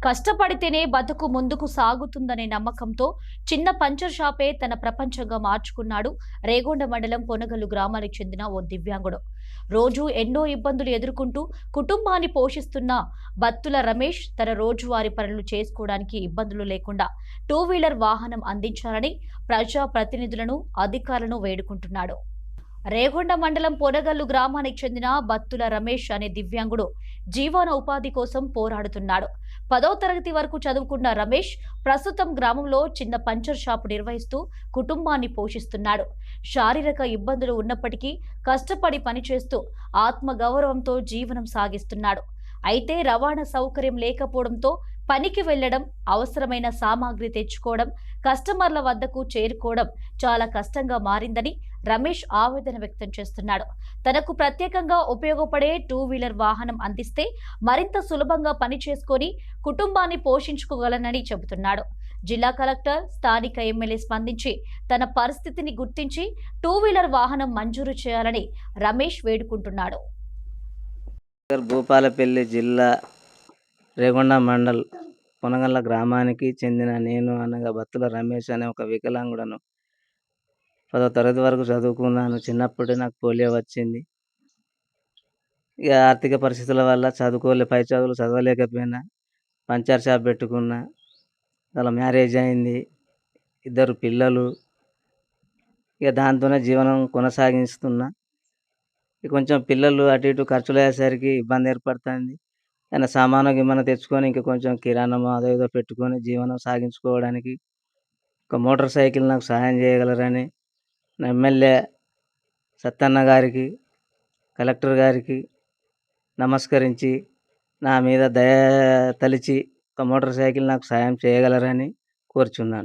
కష్టపడితేనే బతుకు ముందుకు సాగుతుందనే నమ్మకంతో చిన్న పంచర్ షాపే తన ప్రపంచంగా మార్చుకున్నాడు రేగొండ మండలం పొనగల్లు గ్రామానికి చెందిన ఓ దివ్యాంగుడు. రోజు ఎన్నో ఇబ్బందులు ఎదుర్కొంటూ కుటుంబాన్ని పోషిస్తున్న బత్తుల రమేష్ తన రోజువారీ పనులు చేసుకోవడానికి ఇబ్బందులు లేకుండా టూ వీలర్ వాహనం అందించాలని ప్రజా ప్రతినిధులను అధికారులను వేడుకుంటున్నాడు. రేగొండ మండలం పొనగల్లు గ్రామానికి చెందిన బత్తుల రమేష్ అనే దివ్యాంగుడు జీవన ఉపాధి కోసం పోరాడుతున్నాడు. 10వ తరగతి వరకు చదువుకున్న రమేష్ ప్రస్తుతం గ్రామంలో చిన్న పంచర్ షాపు నిర్వహిస్తూ కుటుంబాన్ని పోషిస్తున్నాడు. శారీరక ఇబ్బందులు ఉన్నప్పటికీ కష్టపడి పనిచేస్తూ ఆత్మగౌరవంతో జీవనం సాగిస్తున్నాడు. అయితే రవాణా సౌకర్యం లేకపోవడంతో పనికి వెళ్లడం, అవసరమైన సామాగ్రి తెచ్చుకోవడం, కస్టమర్ల వద్దకు చేరుకోవడం చాలా కష్టంగా మారిందని రమేష్ ఆవేదన వ్యక్తం చేస్తున్నాడు. తనకు ప్రత్యేకంగా ఉపయోగపడే టూ వీలర్ వాహనం అందిస్తే మరింత సులభంగా పని చేసుకొని కుటుంబాన్ని పోషించుకోగలనని చెబుతున్నాడు. జిల్లా కలెక్టర్, స్థానిక ఎమ్మెల్యే స్పందించి తన పరిస్థితిని గుర్తించి టూ వీలర్ వాహనం మంజూరు చేయాలని రమేష్ వేడుకుంటున్నాడు. భూపాలపల్లి జిల్లా రేగొండ మండల్ పొనగల్ల గ్రామానికి చెందిన నేను అనగా బత్తుల రమేష్ అనే ఒక వికలాంగుడను. 10వ తరగతి వరకు చదువుకున్నాను. చిన్నప్పుడే నాకు పోలియో వచ్చింది. ఇక ఆర్థిక పరిస్థితుల వల్ల పై చదువులు చదవలేకపోయినా. పంచర్ షాప్ పెట్టుకున్నా. అలా మ్యారేజ్ అయింది. 2 పిల్లలు. ఇక దాంతోనే జీవనం కొనసాగిస్తున్నా. కొంచెం పిల్లలు అటు ఇటు ఖర్చులు అయ్యేసరికి ఇబ్బంది ఏర్పడుతుంది. ఏమైనా సామాను గిమాను తెచ్చుకొని ఇంకా కొంచెం కిరాణమో అదో ఏదో పెట్టుకొని జీవనం సాగించుకోవడానికి ఒక మోటార్ సైకిల్ నాకు సహాయం చేయగలరని ఎమ్మెల్యే సత్తన్న గారికి, కలెక్టర్ గారికి నమస్కరించి నా మీద దయ తలిచి ఒక మోటార్ సైకిల్ నాకు సాయం చేయగలరని కోరుచున్నాను.